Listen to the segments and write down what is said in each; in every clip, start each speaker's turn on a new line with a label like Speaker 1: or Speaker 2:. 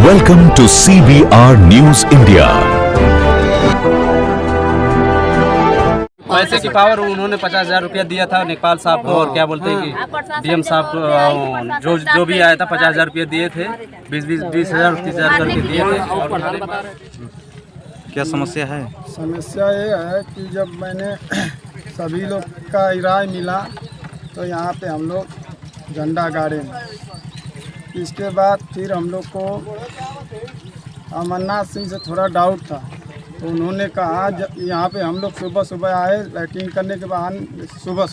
Speaker 1: Welcome to CBR News India.
Speaker 2: पैसे की power उन्होंने 50,000 रुपया दिया था नेपाल साहब को, और क्या बोलते हैं कि डीएम साहब को जो भी आया था 50,000 रुपया दिए थे, 20,000 30,000 करके दिए थे।
Speaker 3: क्या समस्या है?
Speaker 4: समस्या ये है कि जब मैंने सभी लोग का राय मिला तो यहाँ पे हम लोग झंडा गाड़े। इसके बाद फिर हम लोग को अमरनाथ सिंह से थोड़ा डाउट था, तो उन्होंने कहा यहाँ पे हम लोग सुबह सुबह आए लाइटिंग करने के बाद सुबह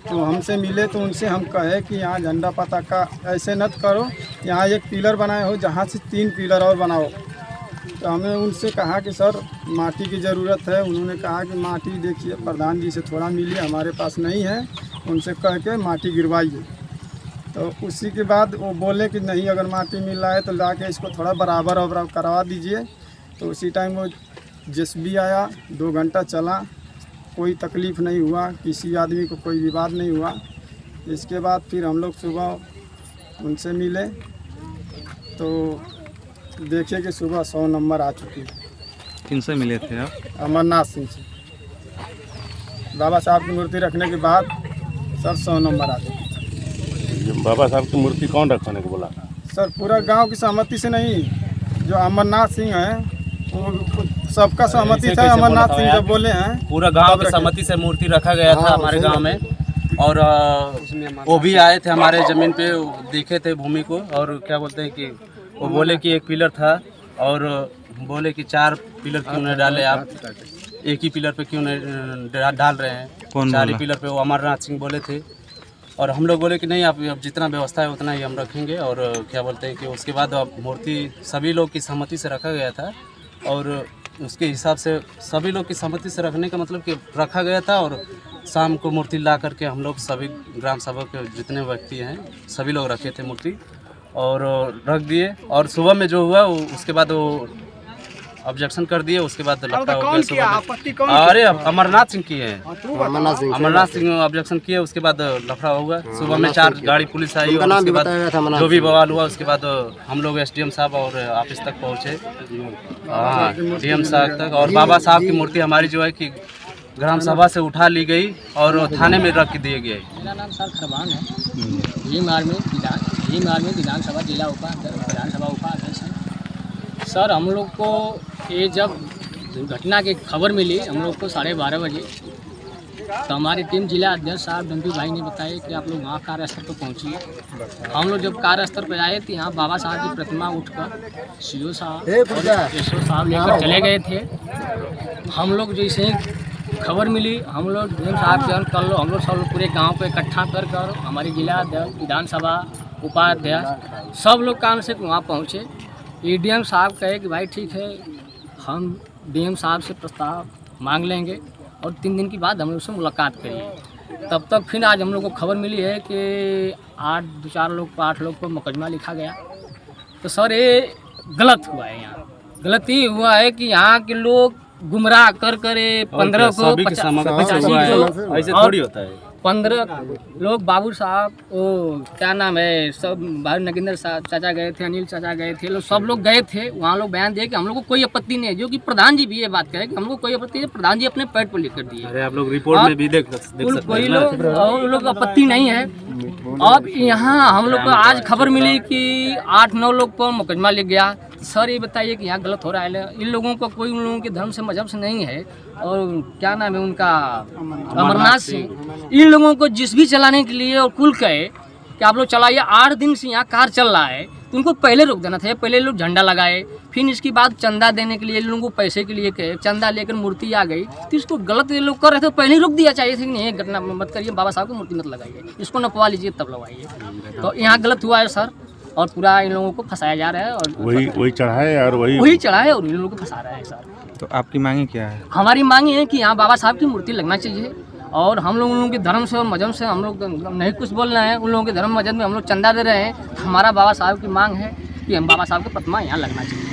Speaker 4: तो हमसे मिले, तो उनसे हम कहे कि यहाँ झंडा पताका ऐसे मत करो, यहाँ एक पिलर बनाए हो, जहाँ से 3 पिलर और बनाओ। तो हमें उनसे कहा कि सर माटी की ज़रूरत है। उन्होंने कहा कि माटी देखिए प्रधान जी से थोड़ा मिलिए, हमारे पास नहीं है, उनसे कह के माटी गिरवाइए। तो उसी के बाद वो बोले कि नहीं, अगर माटी मिल रहा है तो ला के इसको थोड़ा बराबर करवा दीजिए। तो उसी टाइम वो जेसीबी आया, 2 घंटा चला, कोई तकलीफ़ नहीं हुआ, किसी आदमी को कोई विवाद नहीं हुआ। इसके बाद फिर हम लोग सुबह उनसे मिले तो देखिए कि सुबह 100 नंबर आ चुकी है।
Speaker 3: किनसे मिले थे आप?
Speaker 4: अमरनाथ सिंह से। बाबा साहब की मूर्ति रखने के बाद सर 100 नंबर आ चुकी।
Speaker 5: बाबा साहब की मूर्ति कौन रखने को बोला?
Speaker 4: सर पूरा गांव की सहमति से नहीं, जो अमरनाथ सिंह है वो सबका सहमति था। अमरनाथ सिंह जब बोले हैं
Speaker 2: पूरा गांव की सहमति से मूर्ति रखा गया था हमारे गांव में, और वो भी आए थे हमारे ज़मीन पे, देखे थे भूमि को, और क्या बोलते हैं कि वो बोले कि 1 पिलर था, और बोले कि 4 पिलर क्यों नहीं डाले आप, एक ही पिलर पे क्यों नहीं डाल रहे हैं, 4 ही पिलर पे। वो अमरनाथ सिंह बोले थे, और हम लोग बोले कि नहीं, आप जितना व्यवस्था है उतना ही हम रखेंगे। और क्या बोलते हैं कि उसके बाद मूर्ति सभी लोग की सहमति से रखा गया था, और उसके हिसाब से सभी लोग की सहमति से रखने का मतलब कि रखा गया था। और शाम को मूर्ति ला करके हम लोग सभी ग्राम सभा के जितने व्यक्ति हैं सभी लोग रखे थे मूर्ति, और रख दिए। और सुबह में जो हुआ उसके बाद वो ऑब्जेक्शन कर दिए, उसके बाद लपटा हो गया सुबह। अरे अमरनाथ सिंह की है, अमरनाथ सिंह ऑब्जेक्शन किए, उसके बाद लफड़ा होगा। सुबह में 4 गाड़ी पुलिस आई, और उसके बाद जो भी बवाल हुआ उसके बाद हम लोग एसडीएम साहब और ऑफिस तक पहुँचे, हाँ डीएम साहब तक। और बाबा साहब की मूर्ति हमारी जो है कि ग्राम सभा से उठा ली गई और थाने में रख दिए गए।
Speaker 6: मेरा नाम सर खरबान है, भीम आर्मी विधानसभा जिला विधानसभा उपाध्यक्ष है। सर हम लोग को ये जब दुर्घटना की खबर मिली हम लोग को 12:30 बजे, तो हमारी टीम जिला अध्यक्ष साहब डंपी भाई ने बताया कि आप लोग वहाँ कार्यस्थल पर पहुँचिए। हम लोग जब कार्यस्थल पर आए तो यहाँ बाबा साहब की प्रतिमा उठकर सीओ साहब और एसओ साहब लेकर चले गए थे। हम लोग जैसे ही खबर मिली, हम लोग डीएम साहब के कर लो, हम लोग सब लोग पूरे गांव को इकट्ठा कर हमारी जिला अध्यक्ष विधानसभा उपाध्यक्ष सब लोग काम से वहाँ पहुँचे। डीएम साहब कहे कि भाई ठीक है, हम डीएम साहब से प्रस्ताव मांग लेंगे और 3 दिन के बाद हम लोग से मुलाकात करिए। तब तक फिर आज हम लोग को खबर मिली है कि 8 लोग पर मुकदमा लिखा गया। तो सर ये गलत हुआ है, यहाँ गलत ये हुआ है कि यहाँ के लोग गुमराह कर 15 को 50
Speaker 2: ऐसे थोड़ी होता है।
Speaker 6: 15 लोग, बाबू साहब, वो क्या नाम है, सब भाई नगेंद्र साहब चाचा गए थे, अनिल चाचा गए थे, लोग सब लोग गए थे वहाँ। लोग बयान दिए कि हम लोग को कोई आपत्ति नहीं है, जो कि प्रधान जी भी ये बात कहे कि हम लोग कोई आपत्ति नहीं, प्रधान जी अपने पेट पर लिख कर दिए।
Speaker 2: अरे आप लोग रिपोर्ट में भी देख सकते हैं,
Speaker 6: कोई लोग आपत्ति नहीं है। अब यहाँ हम लोग को आज खबर मिली कि 8-9 लोग पर मुकदमा लिख गया। सर ये बताइए कि यहाँ गलत हो रहा है। इन लोगों को कोई उन लोगों के धर्म से मजहब से नहीं है, और क्या नाम है उनका, अमरनाथ सिंह। इन लोगों को जिस भी चलाने के लिए और कुल कहे कि आप लोग चलाइए, 8 दिन से यहाँ कार चल रहा है, तो उनको पहले रोक देना था। पहले लोग झंडा लगाए, फिर इसके बाद चंदा देने के लिए लोगों को पैसे के लिए कहे, चंदा लेकर मूर्ति आ गई, तो इसको गलत ये लोग कर रहे थे, पहले ही रोक दिया चाहिए था कि नहीं घटना मत करिए, बाबा साहब की मूर्ति मत लगाइए, इसको नपवा लीजिए तब लगवाइए। तो यहाँ गलत हुआ है सर, और पूरा इन लोगों को फंसाया जा रहा है, और
Speaker 5: वही चढ़ाए और
Speaker 6: वही चढ़ाए और इन लोगों को फंसा रहा है सर।
Speaker 3: तो आपकी मांगे क्या है?
Speaker 6: हमारी मांग है कि यहाँ बाबा साहब की मूर्ति लगना चाहिए, और हम लोग उन लोगों के धर्म से और मजहब से हम लोग नहीं कुछ बोल रहे हैं। उन लोगों के धर्म मजहब में हम लोग चंदा दे रहे हैं। हमारा बाबा साहब की मांग है कि हम बाबा साहब की प्रतिमा यहाँ लगना चाहिए,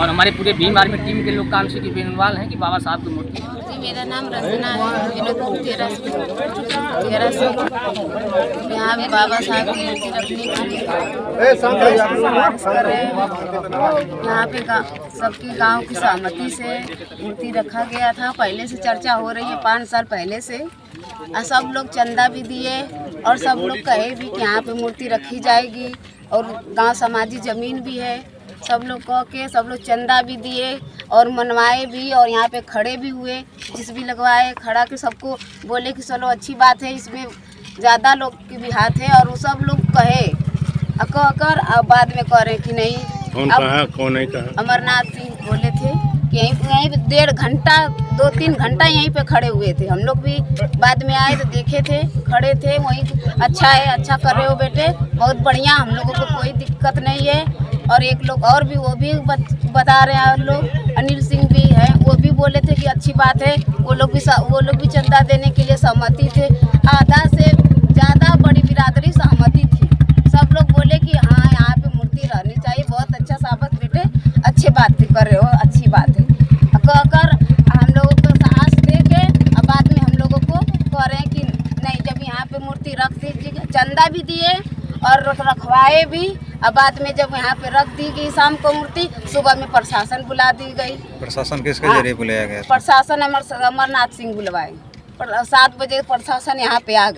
Speaker 6: और हमारे पूरे भीम आर्मी टीम के लोग काम से इन्वॉल्व हैं कि बाबा साहब की मूर्ति
Speaker 7: मेरा नाम रंजना है। विनोदपुर 13 से यहाँ भी बाबा साहब की मूर्ति रखने के लिए सिफारिश कर रहे हैं। यहाँ पे सबके गांव की सहमति से मूर्ति रखा गया था। पहले से चर्चा हो रही है 5 साल पहले से। और सब लोग चंदा भी दिए और सब लोग कहे भी कि यहाँ पे मूर्ति रखी जाएगी और गांव समाजी ज़मीन भी है। सब लोग कह के सब लोग चंदा भी दिए और मनवाए भी और यहाँ पे खड़े भी हुए। जिस भी लगवाए खड़ा के सबको बोले कि चलो अच्छी बात है, इसमें ज़्यादा लोग की भी हाथ है। और वो सब लोग कहे कह कर अब बाद में कह रहे कि नहीं।
Speaker 5: कौन कहा कौन नहीं कहा?
Speaker 7: अमरनाथ सिंह बोले थे कि यहीं पे 1.5 घंटा 2-3 घंटा यहीं पे खड़े हुए थे। हम लोग भी बाद में आए तो देखे थे, खड़े थे वहीं। अच्छा है, अच्छा कर रहे हो बेटे, बहुत बढ़िया, हम लोगों को कोई दिक्कत नहीं है। और एक लोग और भी वो भी बता रहे हैं लोग, अनिल सिंह भी है, वो भी बोले थे कि अच्छी बात है। वो लोग भी चंदा देने के लिए सहमति थे। आधा से ज़्यादा बड़ी बिरादरी सहमति थी। सब लोग बोले कि हाँ यहाँ पे मूर्ति रहनी चाहिए। बहुत अच्छा साबित बेटे, अच्छी बात कर रहे हो, अच्छी बात है कहकर हम लोगों को साहस दे के अब बाद में हम लोगों को कह रहे हैं कि नहीं, जब यहाँ पे मूर्ति रख दीजिए। चंदा भी दिए और रखवाए भी। अब बाद में जब यहाँ पे रख दी गई शाम को मूर्ति, सुबह में प्रशासन बुला दी गई।
Speaker 3: प्रशासन किसके जरिए बुलाया गया?
Speaker 7: प्रशासन अमरनाथ सिंह बुलवाए। 7 बजे प्रशासन यहाँ पे आ गए।